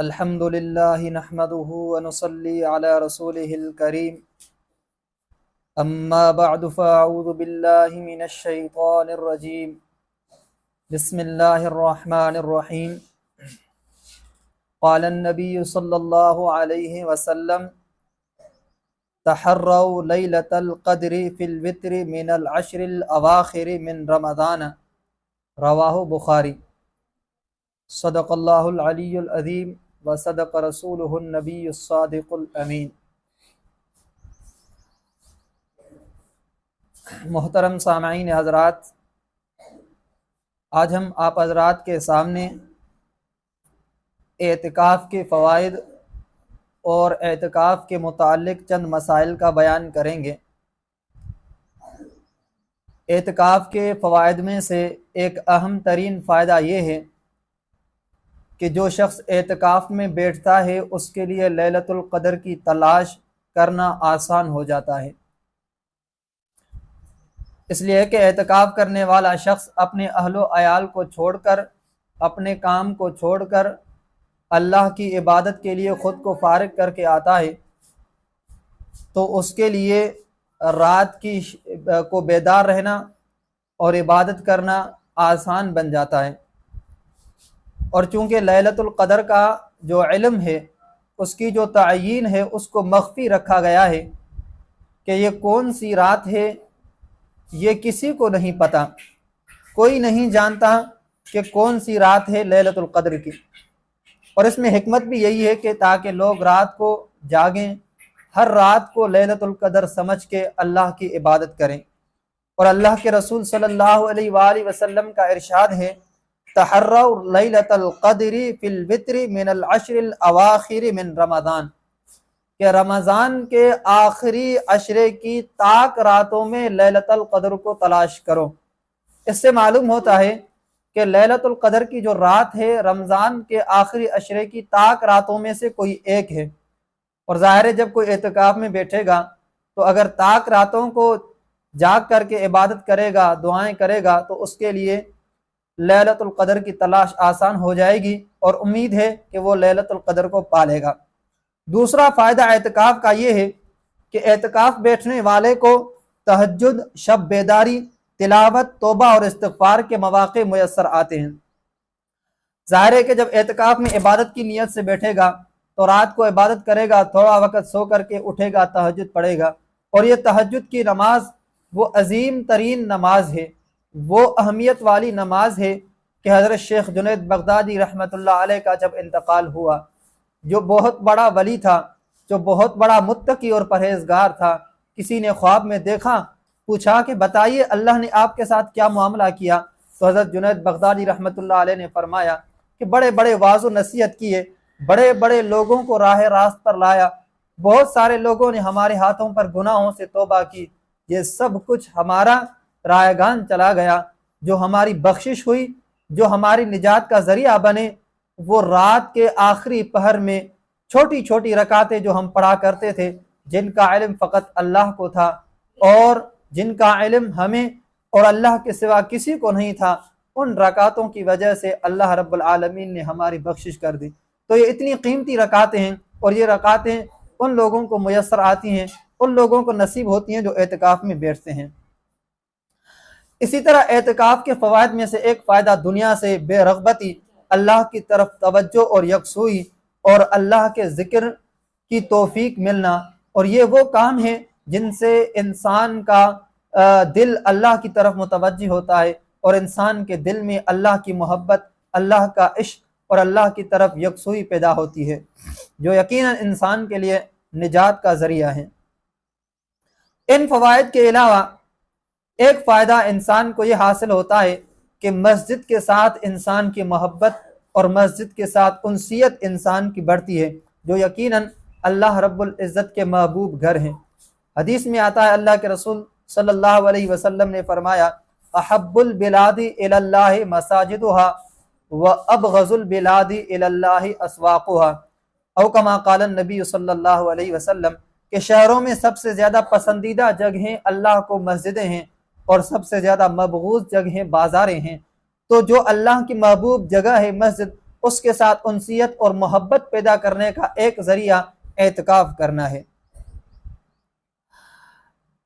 الحمد لله نحمده ونصلي على رسوله الكريم أما بعد فأعوذ بالله من الشيطان الرجيم بسم الله الرحمن الرحيم قال النبي صلى الله عليه وسلم تحروا ليلة القدر في الوتر من العشر الأواخر من رمضان رواه بخاری صدق اللہ العلی العظیم وصدق رسولہ النبی الصادق الامین۔ محترم سامعین حضرات، آج ہم آپ حضرات کے سامنے اعتکاف کے فوائد اور اعتکاف کے متعلق چند مسائل کا بیان کریں گے۔ اعتکاف کے فوائد میں سے ایک اہم ترین فائدہ یہ ہے کہ جو شخص اعتکاف میں بیٹھتا ہے اس کے لیے لیلۃ القدر کی تلاش کرنا آسان ہو جاتا ہے، اس لیے کہ اعتکاف کرنے والا شخص اپنے اہل و عیال کو چھوڑ کر، اپنے کام کو چھوڑ کر اللہ کی عبادت کے لیے خود کو فارغ کر کے آتا ہے، تو اس کے لیے رات کو بیدار رہنا اور عبادت کرنا آسان بن جاتا ہے۔ اور چونکہ لیلۃ القدر کا جو علم ہے، اس کی جو تعیین ہے، اس کو مخفی رکھا گیا ہے کہ یہ کون سی رات ہے، یہ کسی کو نہیں پتہ، کوئی نہیں جانتا کہ کون سی رات ہے لیلۃ القدر کی۔ اور اس میں حکمت بھی یہی ہے کہ تاکہ لوگ رات کو جاگیں، ہر رات کو لیلۃ القدر سمجھ کے اللہ کی عبادت کریں۔ اور اللہ کے رسول صلی اللہ علیہ وآلہ وسلم کا ارشاد ہے، تحروا لیلۃ القدر فی الوتر من العشر الاواخر من رمضان، کہ رمضان کے آخری عشرے کی طاق راتوں میں لیلۃ القدر کو تلاش کرو۔ اس سے معلوم ہوتا ہے کہ لیلۃ القدر کی جو رات ہے رمضان کے آخری عشرے کی طاق راتوں میں سے کوئی ایک ہے۔ اور ظاہر ہے جب کوئی اعتکاف میں بیٹھے گا تو اگر طاق راتوں کو جاگ کر کے عبادت کرے گا، دعائیں کرے گا، تو اس کے لیے لیلۃ القدر کی تلاش آسان ہو جائے گی اور امید ہے کہ وہ لیلۃ القدر کو پالے گا۔ دوسرا فائدہ اعتکاف کا یہ ہے کہ اعتکاف بیٹھنے والے کو تہجد، شب بیداری، تلاوت، توبہ اور استغفار کے مواقع میسر آتے ہیں۔ ظاہر ہے کہ جب اعتکاف میں عبادت کی نیت سے بیٹھے گا تو رات کو عبادت کرے گا، تھوڑا وقت سو کر کے اٹھے گا، تہجد پڑھے گا، اور یہ تہجد کی نماز وہ عظیم ترین نماز ہے، وہ اہمیت والی نماز ہے کہ حضرت شیخ جنید بغدادی رحمۃ اللہ علیہ کا جب انتقال ہوا، جو بہت بڑا ولی تھا، جو بہت بڑا متقی اور پرہیزگار تھا، کسی نے خواب میں دیکھا، پوچھا کہ بتائیے اللہ نے آپ کے ساتھ کیا معاملہ کیا؟ تو حضرت جنید بغدادی رحمۃ اللہ علیہ نے فرمایا کہ بڑے بڑے واعظ و نصیحت کیے، بڑے بڑے لوگوں کو راہ راست پر لایا، بہت سارے لوگوں نے ہمارے ہاتھوں پر گناہوں سے توبہ کی، یہ سب کچھ ہمارا رائگان چلا گیا، جو ہماری بخشش ہوئی، جو ہماری نجات کا ذریعہ بنے، وہ رات کے آخری پہر میں چھوٹی چھوٹی رکعتیں جو ہم پڑھا کرتے تھے، جن کا علم فقط اللہ کو تھا اور جن کا علم ہمیں اور اللہ کے سوا کسی کو نہیں تھا، ان رکعتوں کی وجہ سے اللہ رب العالمین نے ہماری بخشش کر دی۔ تو یہ اتنی قیمتی رکعتیں ہیں، اور یہ رکعتیں ان لوگوں کو میسر آتی ہیں، ان لوگوں کو نصیب ہوتی ہیں جو اعتکاف میں بیٹھتے ہیں۔ اسی طرح اعتکاف کے فوائد میں سے ایک فائدہ دنیا سے بے رغبتی، اللہ کی طرف توجہ اور یکسوئی اور اللہ کے ذکر کی توفیق ملنا، اور یہ وہ کام ہے جن سے انسان کا دل اللہ کی طرف متوجہ ہوتا ہے، اور انسان کے دل میں اللہ کی محبت، اللہ کا عشق اور اللہ کی طرف یکسوئی پیدا ہوتی ہے، جو یقیناً انسان کے لیے نجات کا ذریعہ ہے۔ ان فوائد کے علاوہ ایک فائدہ انسان کو یہ حاصل ہوتا ہے کہ مسجد کے ساتھ انسان کی محبت اور مسجد کے ساتھ انسیت انسان کی بڑھتی ہے، جو یقیناً اللہ رب العزت کے محبوب گھر ہیں۔ حدیث میں آتا ہے، اللہ کے رسول صلی اللہ علیہ وسلم نے فرمایا، احب البلاد الی اللہ مساجدها وابغض البلاد الی اللہ اسواقها، او کما قال النبی صلی اللہ علیہ وسلم، کہ شہروں میں سب سے زیادہ پسندیدہ جگہیں اللہ کو مسجدیں ہیں، اور سب سے زیادہ مبغوض جگہیں بازاریں ہیں۔ تو جو اللہ کی محبوب جگہ ہے مسجد، اس کے ساتھ انسیت اور محبت پیدا کرنے کا ایک ذریعہ اعتکاف کرنا ہے۔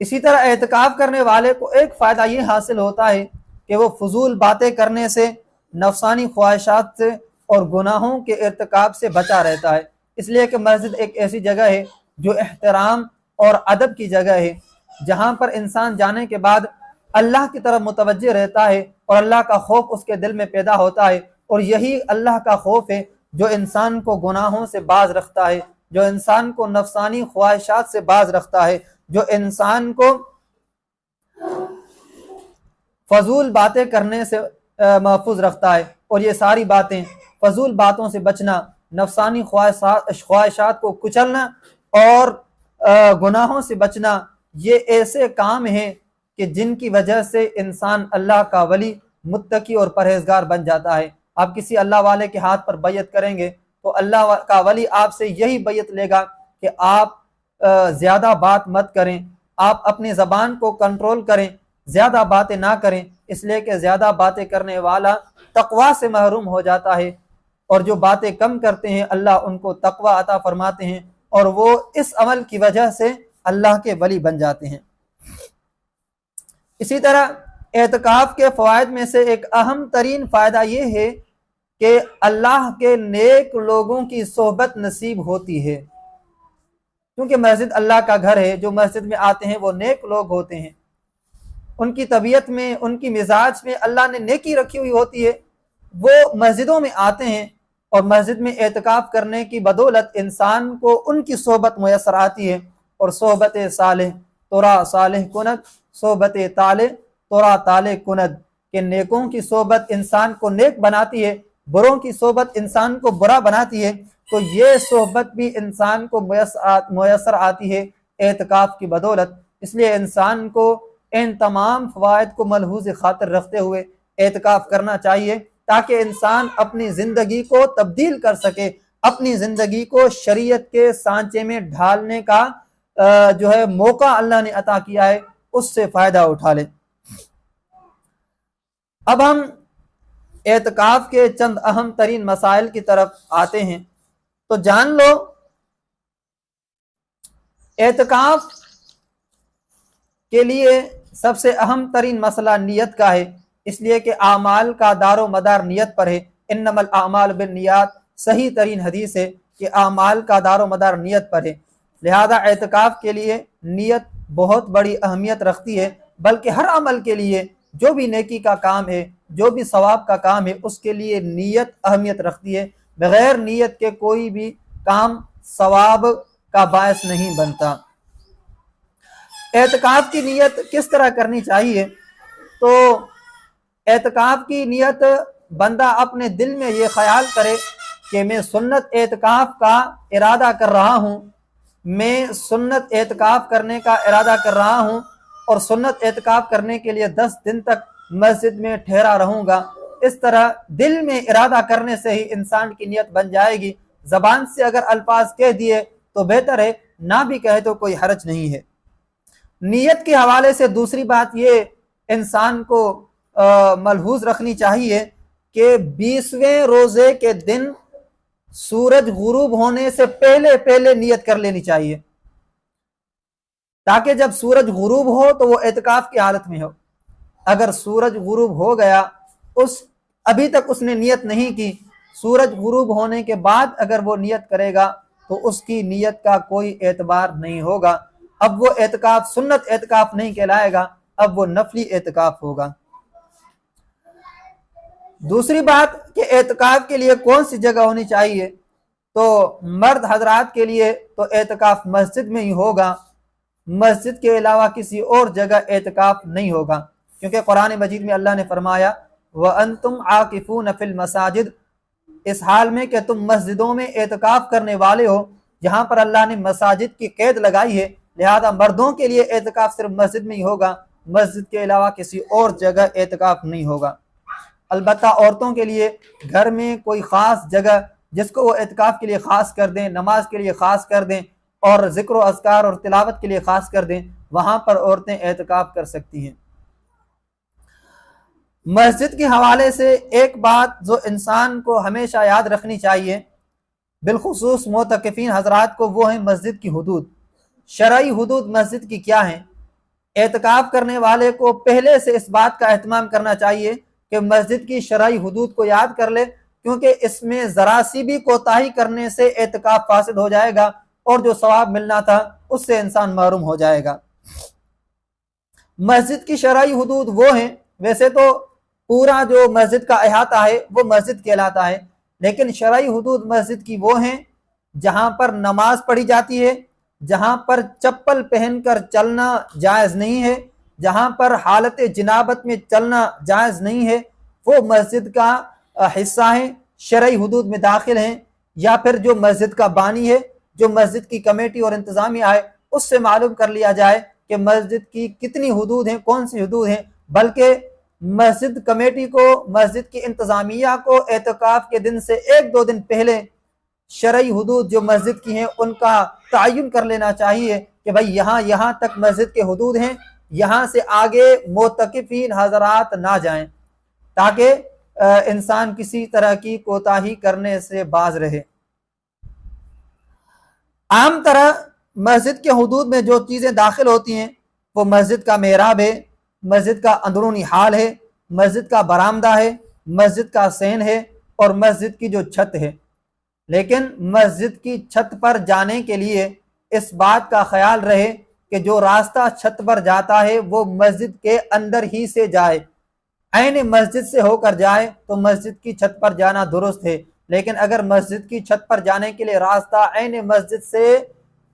اسی طرح اعتکاف کرنے والے کو ایک فائدہ یہ حاصل ہوتا ہے کہ وہ فضول باتیں کرنے سے، نفسانی خواہشات سے اور گناہوں کے ارتکاب سے بچا رہتا ہے، اس لیے کہ مسجد ایک ایسی جگہ ہے جو احترام اور ادب کی جگہ ہے، جہاں پر انسان جانے کے بعد اللہ کی طرف متوجہ رہتا ہے اور اللہ کا خوف اس کے دل میں پیدا ہوتا ہے، اور یہی اللہ کا خوف ہے جو انسان کو گناہوں سے باز رکھتا ہے، جو انسان کو نفسانی خواہشات سے باز رکھتا ہے، جو انسان کو فضول باتیں کرنے سے محفوظ رکھتا ہے۔ اور یہ ساری باتیں، فضول باتوں سے بچنا، نفسانی خواہشات کو کچلنا اور گناہوں سے بچنا، یہ ایسے کام ہیں کہ جن کی وجہ سے انسان اللہ کا ولی، متقی اور پرہیزگار بن جاتا ہے۔ آپ کسی اللہ والے کے ہاتھ پر بیعت کریں گے تو اللہ کا ولی آپ سے یہی بیعت لے گا کہ آپ زیادہ بات مت کریں، آپ اپنی زبان کو کنٹرول کریں، زیادہ باتیں نہ کریں، اس لیے کہ زیادہ باتیں کرنے والا تقوی سے محروم ہو جاتا ہے، اور جو باتیں کم کرتے ہیں اللہ ان کو تقوی عطا فرماتے ہیں، اور وہ اس عمل کی وجہ سے اللہ کے ولی بن جاتے ہیں۔ اسی طرح اعتکاف کے فوائد میں سے ایک اہم ترین فائدہ یہ ہے کہ اللہ کے نیک لوگوں کی صحبت نصیب ہوتی ہے، کیونکہ مسجد اللہ کا گھر ہے، جو مسجد میں آتے ہیں وہ نیک لوگ ہوتے ہیں، ان کی طبیعت میں، ان کی مزاج میں اللہ نے نیکی رکھی ہوئی ہوتی ہے، وہ مسجدوں میں آتے ہیں، اور مسجد میں اعتکاف کرنے کی بدولت انسان کو ان کی صحبت میسر آتی ہے، اور صحبت صالح ترا صالح کند، صحبت طالع ترا طالع کند، کہ نیکوں کی صحبت انسان کو نیک بناتی ہے، بروں کی صحبت انسان کو برا بناتی ہے، تو یہ صحبت بھی انسان کو میسر آتی ہے اعتکاف کی بدولت۔ اس لیے انسان کو ان تمام فوائد کو ملحوظ خاطر رکھتے ہوئے اعتکاف کرنا چاہیے، تاکہ انسان اپنی زندگی کو تبدیل کر سکے، اپنی زندگی کو شریعت کے سانچے میں ڈھالنے کا جو ہے موقع اللہ نے عطا کیا ہے، اس سے فائدہ اٹھا لے۔ اب ہم اعتکاف کے چند اہم ترین مسائل کی طرف آتے ہیں، تو جان لو اعتکاف کے لیے سب سے اہم ترین مسئلہ نیت کا ہے، اس لیے کہ اعمال کا دار و مدار نیت پر ہے۔ انما الاعمال بالنیات، صحیح ترین حدیث ہے کہ اعمال کا دار و مدار نیت پر ہے، لہذا اعتکاف کے لیے نیت بہت بڑی اہمیت رکھتی ہے، بلکہ ہر عمل کے لیے، جو بھی نیکی کا کام ہے، جو بھی ثواب کا کام ہے، اس کے لیے نیت اہمیت رکھتی ہے۔ بغیر نیت کے کوئی بھی کام ثواب کا باعث نہیں بنتا۔ اعتکاف کی نیت کس طرح کرنی چاہیے؟ تو اعتکاف کی نیت بندہ اپنے دل میں یہ خیال کرے کہ میں سنت اعتکاف کا ارادہ کر رہا ہوں، میں سنت اعتکاف کرنے کا ارادہ کر رہا ہوں، اور سنت اعتکاف کرنے کے لیے 10 دن تک مسجد میں ٹھہرا رہوں گا۔ اس طرح دل میں ارادہ کرنے سے ہی انسان کی نیت بن جائے گی۔ زبان سے اگر الفاظ کہہ دیے تو بہتر ہے، نہ بھی کہے تو کوئی حرج نہیں ہے۔ نیت کے حوالے سے دوسری بات یہ انسان کو ملحوظ رکھنی چاہیے کہ 20ویں روزے کے دن سورج غروب ہونے سے پہلے نیت کر لینی چاہیے، تاکہ جب سورج غروب ہو تو وہ اعتکاف کی حالت میں ہو۔ اگر سورج غروب ہو گیا، ابھی تک اس نے نیت نہیں کی، سورج غروب ہونے کے بعد اگر وہ نیت کرے گا تو اس کی نیت کا کوئی اعتبار نہیں ہوگا، اب وہ اعتکاف سنت اعتکاف نہیں کہلائے گا، اب وہ نفلی اعتکاف ہوگا۔ دوسری بات کہ اعتکاف کے لیے کون سی جگہ ہونی چاہیے، تو مرد حضرات کے لیے تو اعتکاف مسجد میں ہی ہوگا، مسجد کے علاوہ کسی اور جگہ اعتکاف نہیں ہوگا، کیونکہ قرآن مجید میں اللہ نے فرمایا وَأَنْتُمْ عَاكِفُونَ فِي الْمَسَاجِدِ، اس حال میں کہ تم مسجدوں میں اعتکاف کرنے والے ہو، جہاں پر اللہ نے مساجد کی قید لگائی ہے، لہذا مردوں کے لیے اعتکاف صرف مسجد میں ہی ہوگا، مسجد کے علاوہ کسی اور جگہ اعتکاف نہیں ہوگا۔ البتہ عورتوں کے لیے گھر میں کوئی خاص جگہ جس کو وہ اعتکاف کے لیے خاص کر دیں، نماز کے لیے خاص کر دیں، اور ذکر و اذکار اور تلاوت کے لیے خاص کر دیں، وہاں پر عورتیں اعتکاف کر سکتی ہیں۔ مسجد کے حوالے سے ایک بات جو انسان کو ہمیشہ یاد رکھنی چاہیے بالخصوص معتکفین حضرات کو، وہ ہیں مسجد کی حدود۔ شرعی حدود مسجد کی کیا ہیں؟ اعتکاف کرنے والے کو پہلے سے اس بات کا اہتمام کرنا چاہیے کہ مسجد کی شرعی حدود کو یاد کر لے، کیونکہ اس میں ذرا سی بھی کوتاہی کرنے سے اعتکاف فاسد ہو جائے گا اور جو ثواب ملنا تھا اس سے انسان محروم ہو جائے گا۔ مسجد کی شرعی حدود وہ ہیں، ویسے تو پورا جو مسجد کا احاطہ ہے وہ مسجد کہلاتا ہے، لیکن شرعی حدود مسجد کی وہ ہیں جہاں پر نماز پڑھی جاتی ہے، جہاں پر چپل پہن کر چلنا جائز نہیں ہے، جہاں پر حالت جنابت میں چلنا جائز نہیں ہے، وہ مسجد کا حصہ ہیں، شرعی حدود میں داخل ہیں۔ یا پھر جو مسجد کا بانی ہے، جو مسجد کی کمیٹی اور انتظامیہ ہے، اس سے معلوم کر لیا جائے کہ مسجد کی کتنی حدود ہیں، کون سی حدود ہیں، بلکہ مسجد کمیٹی کو، مسجد کی انتظامیہ کو اعتکاف کے دن سے 1-2 دن پہلے شرعی حدود جو مسجد کی ہیں ان کا تعین کر لینا چاہیے کہ بھائی یہاں تک مسجد کے حدود ہیں، یہاں سے آگے معتکفین حضرات نہ جائیں، تاکہ انسان کسی طرح کی کوتاہی کرنے سے باز رہے۔ عام طرح مسجد کے حدود میں جو چیزیں داخل ہوتی ہیں وہ مسجد کا محراب ہے، مسجد کا اندرونی حال ہے، مسجد کا برآمدہ ہے، مسجد کا صحن ہے اور مسجد کی جو چھت ہے۔ لیکن مسجد کی چھت پر جانے کے لیے اس بات کا خیال رہے کہ جو راستہ چھت پر جاتا ہے وہ مسجد کے اندر ہی سے جائے، عین مسجد سے ہو کر جائے تو مسجد کی چھت پر جانا درست ہے۔ لیکن اگر مسجد کی چھت پر جانے کے لیے راستہ عین مسجد سے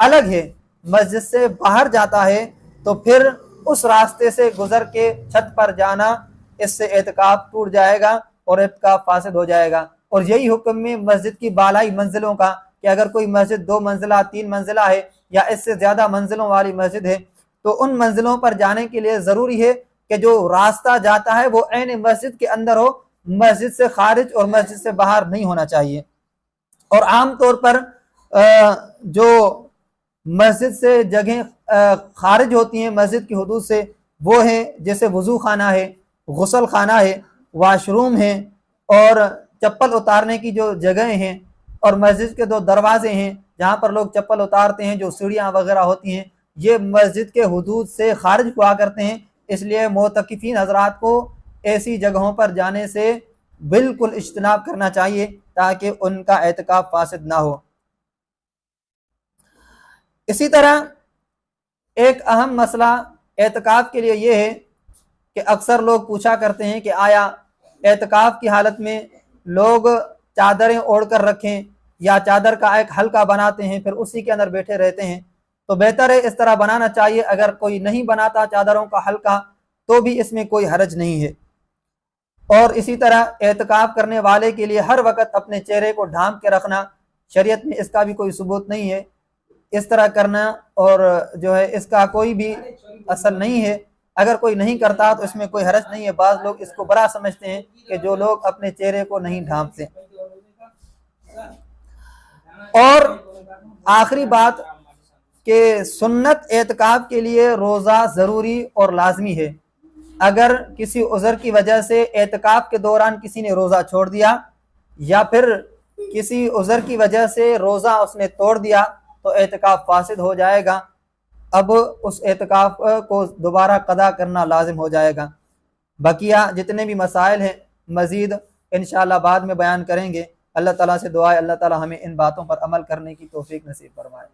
الگ ہے، مسجد سے باہر جاتا ہے، تو پھر اس راستے سے گزر کے چھت پر جانا، اس سے اعتکاف ٹوٹ جائے گا اور اعتکاف فاسد ہو جائے گا۔ اور یہی حکم میں مسجد کی بالائی منزلوں کا کہ اگر کوئی مسجد 2 منزلہ 3 منزلہ ہے یا اس سے زیادہ منزلوں والی مسجد ہے تو ان منزلوں پر جانے کے لیے ضروری ہے کہ جو راستہ جاتا ہے وہ عین مسجد کے اندر ہو، مسجد سے خارج اور مسجد سے باہر نہیں ہونا چاہیے۔ اور عام طور پر جو مسجد سے جگہیں خارج ہوتی ہیں مسجد کی حدود سے، وہ ہیں جیسے وضو خانہ ہے، غسل خانہ ہے، واش روم ہے، اور چپل اتارنے کی جو جگہیں ہیں، اور مسجد کے 2 دروازے ہیں جہاں پر لوگ چپل اتارتے ہیں، جو سیڑھیاں وغیرہ ہوتی ہیں، یہ مسجد کے حدود سے خارج ہوا کرتے ہیں۔ اس لیے معتکفین حضرات کو ایسی جگہوں پر جانے سے بالکل اجتناب کرنا چاہیے تاکہ ان کا اعتکاف فاسد نہ ہو۔ اسی طرح ایک اہم مسئلہ اعتکاف کے لیے یہ ہے کہ اکثر لوگ پوچھا کرتے ہیں کہ آیا اعتکاف کی حالت میں لوگ چادریں اوڑھ کر رکھیں یا چادر کا ایک حلقہ بناتے ہیں پھر اسی کے اندر بیٹھے رہتے ہیں؟ تو بہتر ہے اس طرح بنانا چاہیے۔ اگر کوئی نہیں بناتا چادروں کا حلقہ تو بھی اس میں کوئی حرج نہیں ہے۔ اور اسی طرح اعتکاف کرنے والے کے لیے ہر وقت اپنے چہرے کو ڈھانپ کے رکھنا، شریعت میں اس کا بھی کوئی ثبوت نہیں ہے، اس طرح کرنا اور جو ہے اس کا کوئی بھی اصل نہیں ہے۔ اگر کوئی نہیں کرتا تو اس میں کوئی حرج نہیں ہے۔ بعض لوگ اس کو برا سمجھتے ہیں کہ جو لوگ اپنے چہرے کو نہیں ڈھانپتے۔ اور آخری بات کہ سنت اعتکاف کے لیے روزہ ضروری اور لازمی ہے۔ اگر کسی عذر کی وجہ سے اعتکاف کے دوران کسی نے روزہ چھوڑ دیا یا پھر کسی عذر کی وجہ سے روزہ اس نے توڑ دیا تو اعتکاف فاسد ہو جائے گا، اب اس اعتکاف کو دوبارہ قضا کرنا لازم ہو جائے گا۔ بقیہ جتنے بھی مسائل ہیں مزید انشاءاللہ بعد میں بیان کریں گے۔ اللہ تعالیٰ سے دعا ہے اللہ تعالیٰ ہمیں ان باتوں پر عمل کرنے کی توفیق نصیب فرمائے۔